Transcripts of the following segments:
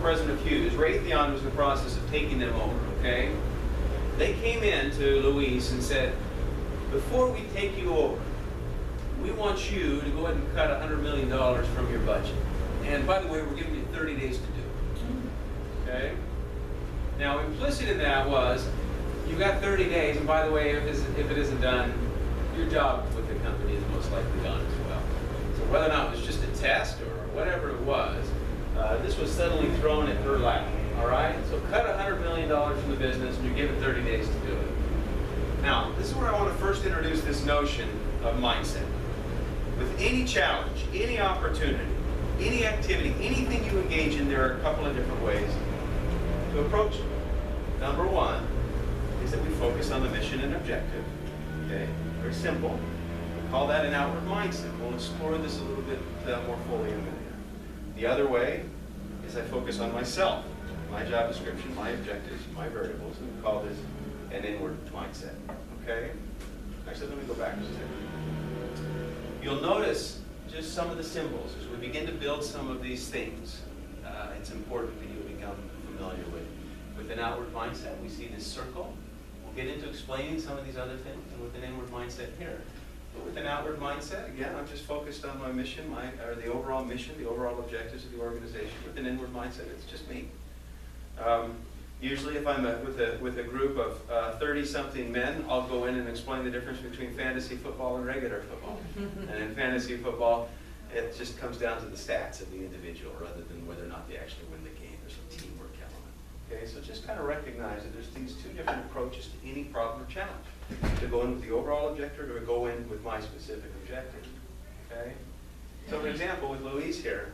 President Hughes, Raytheon was in the process of taking them over, okay? They came in to Luis and said, before we take you over, we want you to go ahead and cut $100 million from your budget. And by the way, we're giving you 30 days to do it, okay? Now, implicit in that was, you got 30 days, and by the way, if it isn't done, your job with the company is most likely done as well. So whether or not it was just a test or whatever it was, this was suddenly thrown at her lap, all right? So cut $100 million from the business, and you're given 30 days to do it. Now, this is where I want to first introduce this notion of mindset. With any challenge, any opportunity, any activity, anything you engage in, there are a couple of different ways to approach it. Number one is that we focus on the mission and objective. Okay, very simple. We call that an outward mindset. We'll explore this a little bit more fully in a minute. The other way is I focus on myself, my job description, my objectives, my variables, and we call this an inward mindset. Okay? Actually, let me go back just a second. You'll notice just some of the symbols as we begin to build some of these things. It's important that you become familiar with an outward mindset. We see this circle. We'll get into explaining some of these other things, and with an inward mindset here. But with an outward mindset, again, I'm just focused on my mission, or the overall mission, the overall objectives of the organization. With an inward mindset, it's just me. Usually, if I'm with a group of 30-something men, I'll go in and explain the difference between fantasy football and regular football. And in fantasy football, it just comes down to the stats of the individual rather than whether or not they actually win the game. There's a teamwork element. Okay, so just kind of recognize that there's these two different approaches to any problem or challenge. To go in with the overall objective or to go in with my specific objective. Okay? So for example, with Louise here,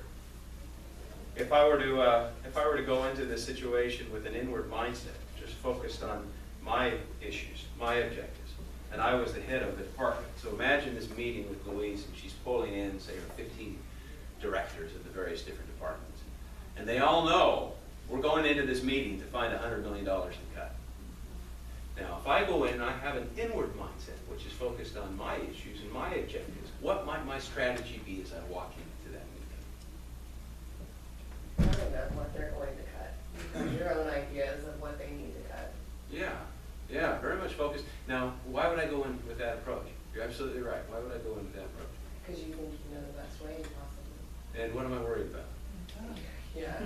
if I were to go into this situation with an inward mindset, just focused on my issues, my objectives, and I was the head of the department. So imagine this meeting with Louise, and she's pulling in, say, her 15 directors of the various different departments. And they all know we're going into this meeting to find $100 million in cut. Now, if I go in and I have an inward mindset, which is focused on my issues and my objectives, what might my strategy be as I walk into that meeting? Telling them what they're going to cut. You have your own ideas of what they need to cut. Yeah, very much focused. Now, why would I go in with that approach? You're absolutely right. Why would I go in with that approach? Because you think you know the best way possible. And what am I worried about? Yeah.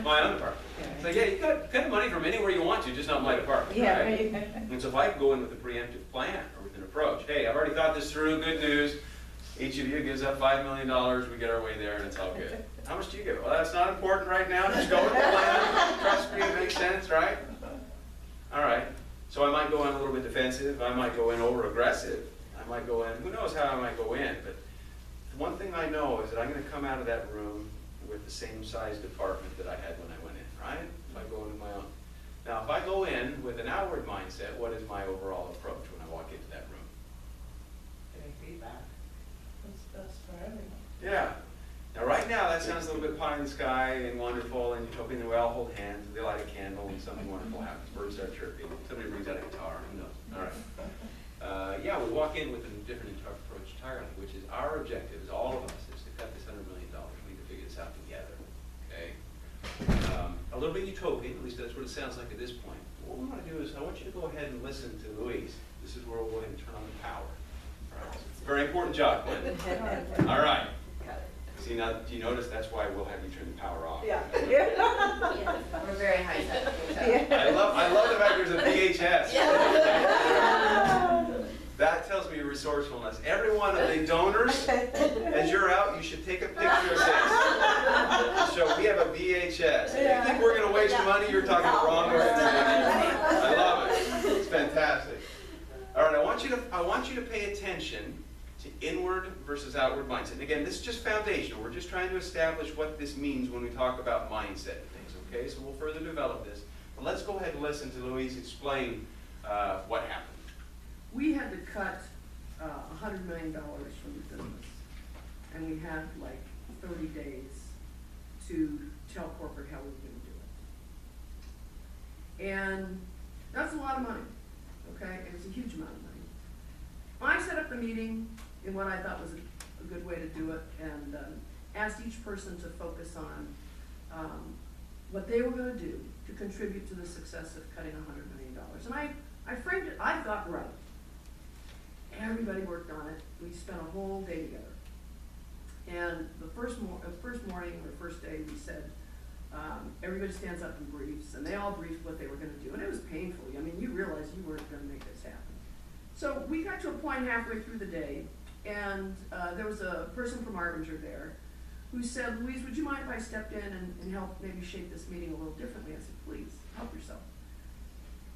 My own department. So yeah, you cut the money from anywhere you want to, just not my department. Yeah, right? right. And so if I can go in with a preemptive plan or with an approach, hey, I've already thought this through, good news. Each of you gives up $5 million, we get our way there, and it's all good. How much do you give? Well, that's not important right now. Just go with the plan. Trust me, it makes sense, right? All right. So I might go in a little bit defensive. I might go in over-aggressive. I might go in, who knows how I might go in, but one thing I know is that I'm going to come out of that room with the same size department that I had when I went in, right? If I go in with my own. Now, if I go in with an outward mindset, what is my overall approach when I walk into that room? Getting feedback. What's best for everyone. Yeah. Now, right now, that sounds a little bit pie in the sky and wonderful and utopian, and we all hold hands, and they light a candle, and something wonderful happens. Birds start chirping. Somebody brings out a guitar. Who knows? All right. Yeah, we walk in with a different approach entirely, which is our objective, is all of us, is to cut this $100 million. We need to figure this out together. Okay? A little bit utopian, at least that's what it sounds like at this point. What we want to do is I want you to go ahead and listen to Louise. This is where we'll go ahead and turn on the power. All right. It's a very important job, Glenn. All right. See, now, do you notice that's why we'll have you turn the power off? Yeah. We're very high tech. I love the fact there's a VHS. That tells me resourcefulness. Every one of the donors, as you're out, you should take a picture of this. So we have a VHS. If you think we're going to waste money, you're talking the wrong organization. I love it. It's fantastic. All right, I want you to pay attention to inward versus outward mindset. And again, this is just foundational. We're just trying to establish what this means when we talk about mindset and things, okay? So we'll further develop this. But let's go ahead and listen to Louise explain what happened. We had to cut $100 million from the business. And we had like 30 days to tell corporate how we were going to do it. And that's a lot of money, okay? It was a huge amount of money. I set up the meeting in what I thought was a good way to do it, and asked each person to focus on what they were gonna do to contribute to the success of cutting $100 million. And I framed it, I thought, right. Everybody worked on it. We spent a whole day together. And the first morning or first day, we said, everybody stands up and briefs, and they all briefed what they were gonna do. And it was painful. I mean, you realized you weren't gonna make this happen. So we got to a point halfway through the day, and there was a person from Arbinger there who said, Louise, would you mind if I stepped in and helped maybe shape this meeting a little differently? I said, please, help yourself.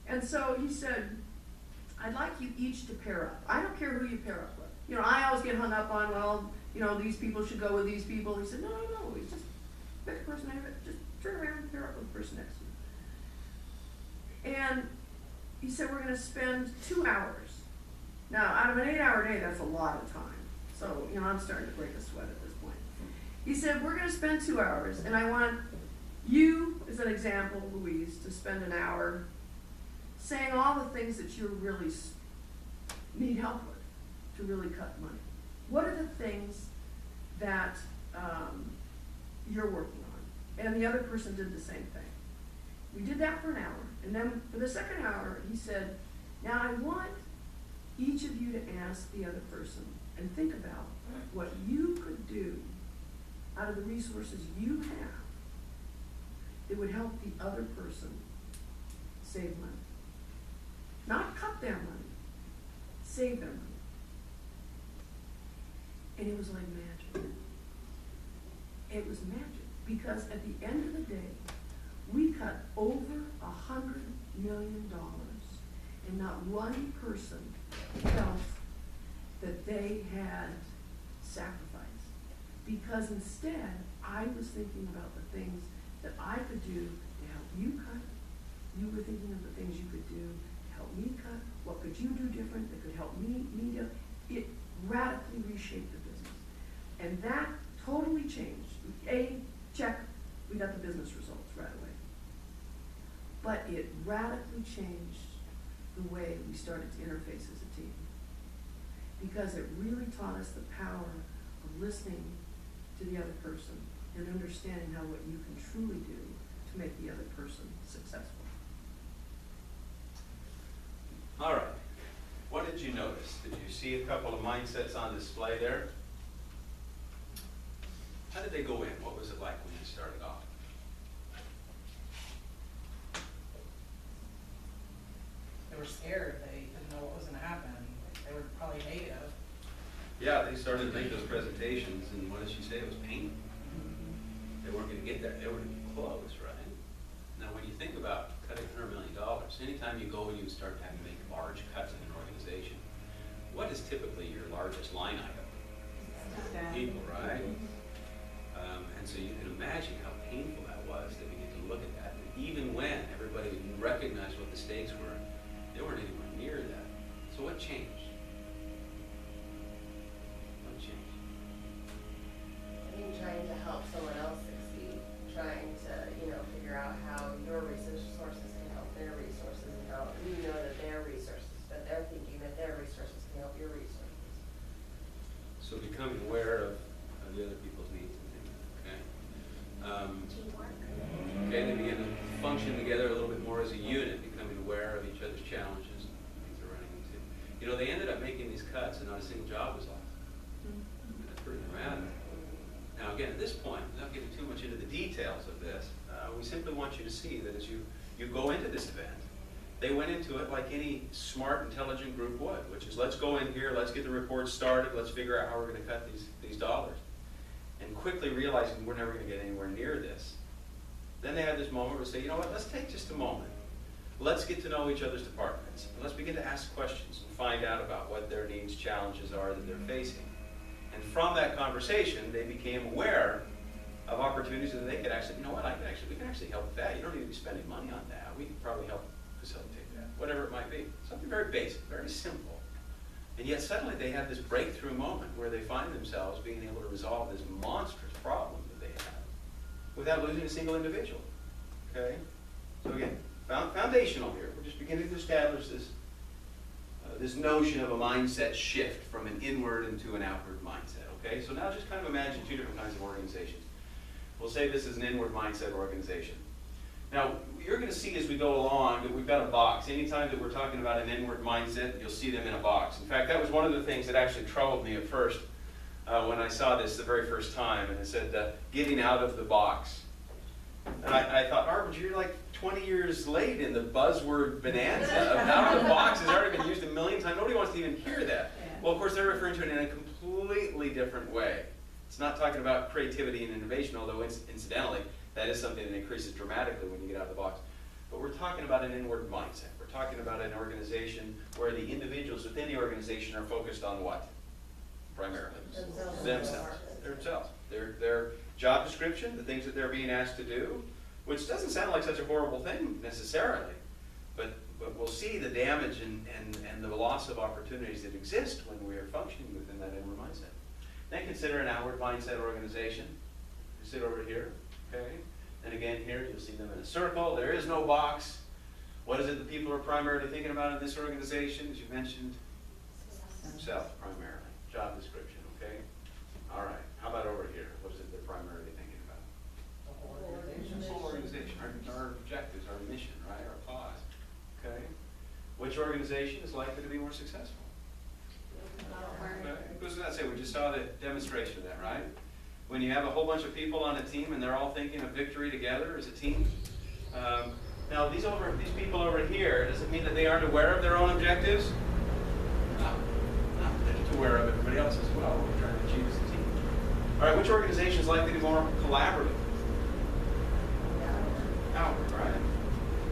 And so he said, I'd like you each to pair up. I don't care who you pair up with. You know, I always get hung up on, well, you know, these people should go with these people. He said, no, it's just pick a person, just turn around and pair up with the person next to you. And he said, we're gonna spend 2 hours. Now, out of an 8-hour day, that's a lot of time. So, you know, I'm starting to break a sweat at this point. He said, we're gonna spend 2 hours, and I want you, as an example, Louise, to spend an hour saying all the things that you really need help with to really cut money. What are the things that you're working on? And the other person did the same thing. We did that for an hour, and then for the second hour, he said, now I want each of you to ask the other person and think about what you could do out of the resources you have that would help the other person save money. Not cut their money, save their money. And it was like magic. It was magic, because at the end of the day, we cut over $100 million, and not one person felt that they had sacrificed. Because instead, I was thinking about the things that I could do to help you cut. You were thinking of the things you could do to help me cut. What could you do different that could help me do? It radically reshaped the business. And that totally changed. Check, we got the business results right away. But it radically changed the way we started to interface as a team. Because it really taught us the power of listening to the other person and understanding how what you can truly do to make the other person successful. All right. What did you notice? Did you see a couple of mindsets on display there? How did they go in? What was it like when you started off? They were scared, they didn't know what was gonna happen, they were probably native. Yeah, they started to make those presentations, and what did she say? It was painful. They weren't going to get there. They were going to be close, right? Now, when you think about cutting $100 million, anytime you go and you start having to make large cuts in an organization, what is typically your largest line item? People, right? And so you can imagine how painful that was to begin to look at that. And even when everybody recognized what the stakes were, they weren't anywhere near that. So what changed? What changed? I think trying to help someone else succeed, trying to, figure out how your resources can help their resources, and how you know that their resources, but they're thinking that their resources can help your resources. So becoming aware of the other people's needs and things, okay? Teamwork. Okay, they begin to function together a little bit more as a unit, becoming aware of each other's challenges and things they're running into. They ended up making these cuts and not a single job was lost. That's pretty dramatic. Now again, at this point, without getting too much into the details of this, we simply want you to see that as you go into this event, they went into it like any smart, intelligent group would, which is let's go in here, let's get the report started, let's figure out how we're going to cut these dollars. And quickly realizing we're never going to get anywhere near this. Then they had this moment where they say, you know what, let's take just a moment. Let's get to know each other's departments. And let's begin to ask questions and find out about what their needs, challenges are that they're facing. And from that conversation, they became aware of opportunities that they could actually, you know what, we can actually help with that. You don't need to be spending money on that. We can probably help facilitate that, whatever it might be. Something very basic, very simple. And yet suddenly they had this breakthrough moment where they find themselves being able to resolve this monstrous problem that they have without losing a single individual. Okay? So again, foundational here. We're just beginning to establish this notion of a mindset shift from an inward into an outward mindset. Okay? So now just kind of imagine two different kinds of organizations. We'll say this is an inward mindset organization. Now, you're going to see as we go along that we've got a box. Anytime that we're talking about an inward mindset, you'll see them in a box. In fact, that was one of the things that actually troubled me at first when I saw this the very first time, and it said, getting out of the box. And I thought, Arvid, you're like 20 years late in the buzzword bonanza of out of the box has already been used a million times. Nobody wants to even hear that. Well, of course, they're referring to it in a completely different way. It's not talking about creativity and innovation, although incidentally, that is something that increases dramatically when you get out of the box. But we're talking about an inward mindset. We're talking about an organization where the individuals within the organization are focused on what? Primarily. Themselves. Their job description, the things that they're being asked to do, which doesn't sound like such a horrible thing necessarily. But we'll see the damage and the loss of opportunities that exist when we are functioning within that inward mindset. Then consider an outward mindset organization. You sit over here, okay? And again here, you'll see them in a circle. There is no box. What is it that people are primarily thinking about in this organization? As you mentioned, themselves primarily. Job description, okay? All right. How about over here? What is it they're primarily thinking about? The whole organization. Our objectives, our mission, right? Our cause. Okay? Which organization is likely to be more successful? Okay. Goes without saying, we just saw the demonstration of that, right? When you have a whole bunch of people on a team and they're all thinking of victory together as a team. Now, these people over here, does it mean that they aren't aware of their own objectives? No. They're just aware of everybody else as well. We're trying to achieve as a team. All right, which organization is likely to be more collaborative? Outward, right?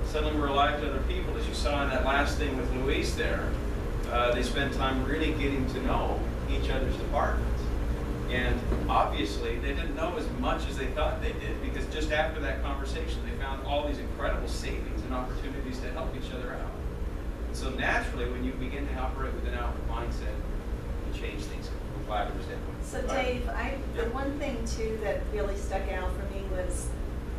Suddenly we're alive to other people, as you saw in that last thing with Luis there. They spend time really getting to know each other's departments. And obviously, they didn't know as much as they thought they did, because just after that conversation, they found all these incredible savings and opportunities to help each other out. And so naturally, when you begin to operate with an outward mindset, you change things from a collaborative standpoint. So Dave, the one thing too that really stuck out for me was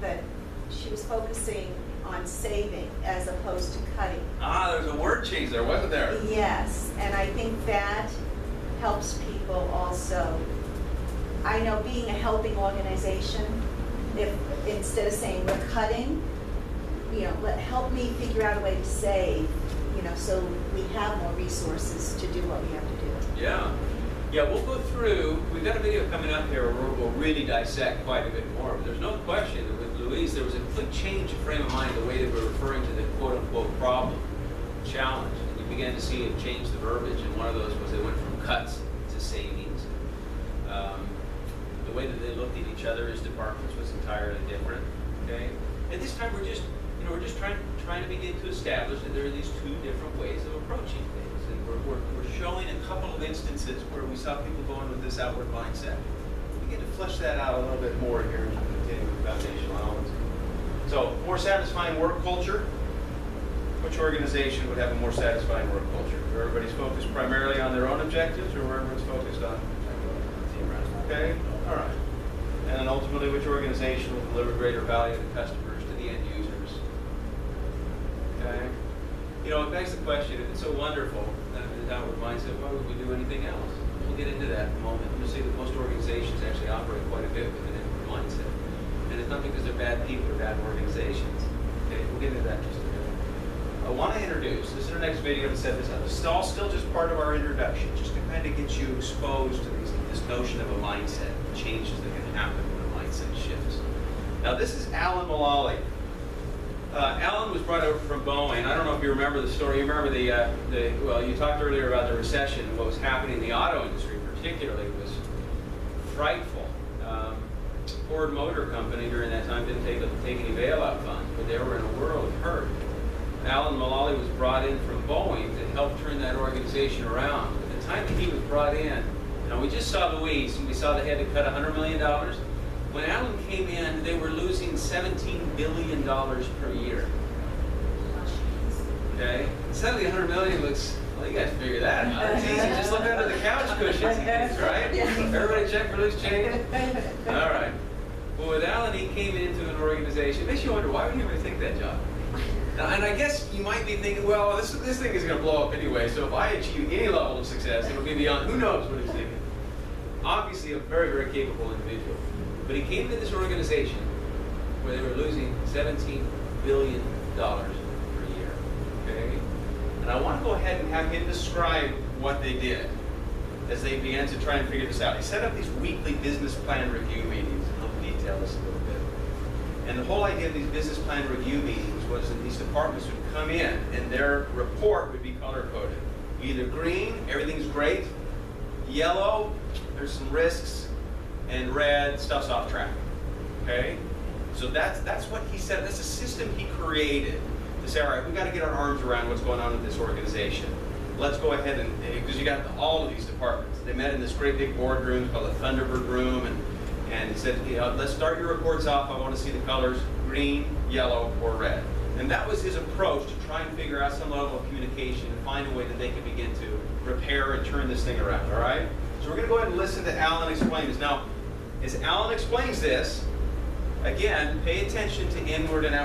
that she was focusing on saving as opposed to cutting. Ah, there's a word change there, wasn't there? Yes, and I think that helps people also. I know being a helping organization, if instead of saying we're cutting, help me figure out a way to save, so we have more resources to do what we have to do. Yeah. Yeah, we'll go through, we've got a video coming up here where we'll really dissect quite a bit more, but there's no question that with Louise, there was a complete change of frame of mind, the way that we're referring to the quote-unquote problem, challenge, and you began to see it change the verbiage, and one of those was they went from cuts to savings. The way that they looked at each other as departments was entirely different, okay? And this time we're just trying to begin to establish that there are these two different ways of approaching things. And we're showing a couple of instances where we saw people going with this outward mindset. We begin to flesh that out a little bit more here as we continue with foundational elements. So, more satisfying work culture. Which organization would have a more satisfying work culture? Where everybody's focused primarily on their own objectives, or where everyone's focused on team rest? Okay? All right. And then ultimately, which organization will deliver greater value to customers, to the end users? Okay? It begs the question, if it's so wonderful, that outward mindset, why would we do anything else? We'll get into that in a moment. You'll see that most organizations actually operate quite a bit with an inward mindset. And it's not because they're bad people or bad organizations. Okay? We'll get into that in just a minute. I want to introduce, this is our next video to set this up. This is all still just part of our introduction, just to kind of get you exposed to this notion of a mindset, changes that can happen when a mindset shifts. Now this is Alan Mullally. Alan was brought over from Boeing. I don't know if you remember the story. You remember well, you talked earlier about the recession and what was happening in the auto industry particularly was frightful. Ford Motor Company during that time didn't take any bailout funds, but they were in a world of hurt. Alan Mullally was brought in from Boeing to help turn that organization around. At the time that he was brought in, we just saw Louise, and we saw they had to cut $100 million. When Alan came in, they were losing $17 billion per year. Okay? Suddenly $100 million looks, well, you guys figure that out. It's easy. Just look under the couch cushions, right? Everybody check for loose change? All right. Well, with Alan, he came into an organization. It makes you wonder, why would he ever take that job? And I guess you might be thinking, well, this thing is going to blow up anyway, so if I achieve any level of success, it'll be beyond, who knows what he's thinking. Obviously a very, very capable individual. But he came to this organization where they were losing $17 billion per year, okay? And I want to go ahead and have him describe what they did as they began to try and figure this out. He set up these weekly business plan review meetings. I'll detail this a little bit. And the whole idea of these business plan review meetings was that these departments would come in and their report would be color-coded. Either green, everything's great, yellow, there's some risks, and red, stuff's off track, okay? So that's what he said. That's a system he created to say, all right, we've got to get our arms around what's going on with this organization. Let's go ahead and because you got all of these departments. They met in this great big boardroom called the Thunderbird Room, and he said, you know, let's start your reports off. I want to see the colors, green, yellow, or red. And that was his approach to try and figure out some level of communication and find a way that they could begin to repair and turn this thing around, all right? So we're going to go ahead and listen to Alan explain this. Now, as Alan explains this, again, pay attention to inward and outward